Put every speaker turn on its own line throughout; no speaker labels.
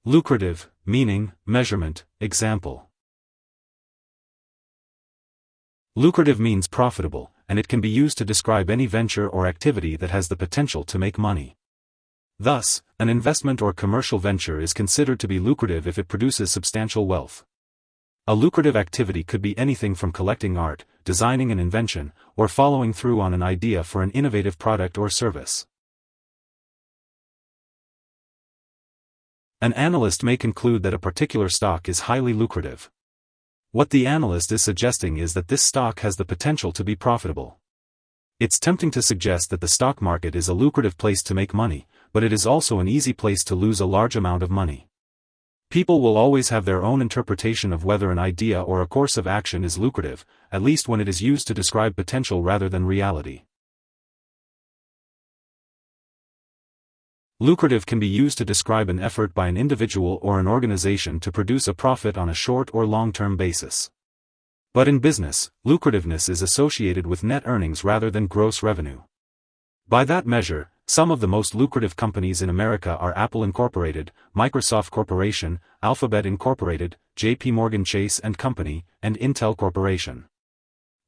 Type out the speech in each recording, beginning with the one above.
Lucrative, meaning, measurement, example. Lucrative means profitable, and it can be used to describe any venture or activity that has the potential to make money. Thus, an investment or commercial venture is considered to be lucrative if it produces substantial wealth. A lucrative activity could be anything from collecting art, designing an invention, or following through on an idea for an innovative product or service. An analyst may conclude that a particular stock is highly lucrative. What the analyst is suggesting is that this stock has the potential to be profitable. It's tempting to suggest that the stock market is a lucrative place to make money, but it is also an easy place to lose a large amount of money. People will always have their own interpretation of whether an idea or a course of action is lucrative, at least when it is used to describe potential rather than reality. Lucrative can be used to describe an effort by an individual or an organization to produce a profit on a short or long-term basis. But in business, lucrativeness is associated with net earnings rather than gross revenue. By that measure, some of the most lucrative companies in America are Apple Incorporated, Microsoft Corporation, Alphabet Incorporated, J.P. Morgan Chase and Company, and Intel Corporation.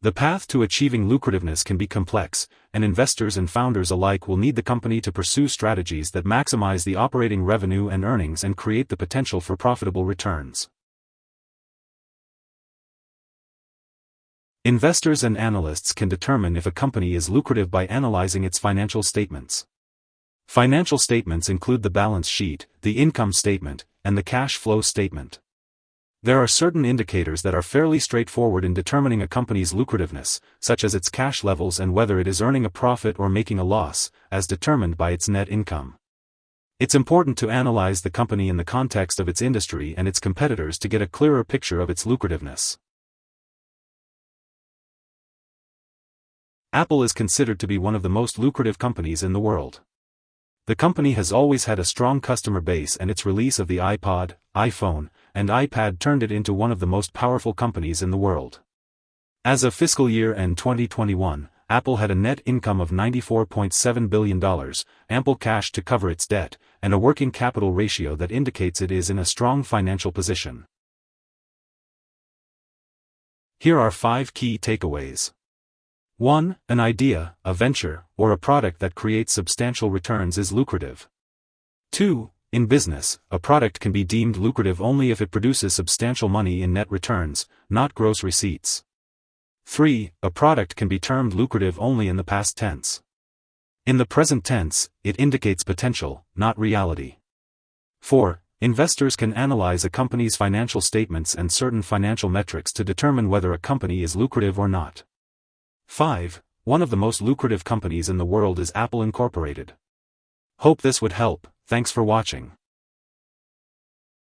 The path to achieving lucrativeness can be complex, and investors and founders alike will need the company to pursue strategies that maximize the operating revenue and earnings and create the potential for profitable returns. Investors and analysts can determine if a company is lucrative by analyzing its financial statements. Financial statements include the balance sheet, the income statement, and the cash flow statement. There are certain indicators that are fairly straightforward in determining a company's lucrativeness, such as its cash levels and whether it is earning a profit or making a loss, as determined by its net income. It's important to analyze the company in the context of its industry and its competitors to get a clearer picture of its lucrativeness. Apple is considered to be one of the most lucrative companies in the world. The company has always had a strong customer base, and its release of the iPod, iPhone, and iPad turned it into one of the most powerful companies in the world. As of fiscal year end 2021, Apple had a net income of $94.7 billion, ample cash to cover its debt, and a working capital ratio that indicates it is in a strong financial position. Here are 5 key takeaways. 1. An idea, a venture, or a product that creates substantial returns is lucrative. 2. In business, a product can be deemed lucrative only if it produces substantial money in net returns, not gross receipts. 3. A product can be termed lucrative only in the past tense. In the present tense, it indicates potential, not reality. 4. Investors can analyze a company's financial statements and certain financial metrics to determine whether a company is lucrative or not. 5. One of the most lucrative companies in the world is Apple Incorporated. Hope this would help. Thanks for watching.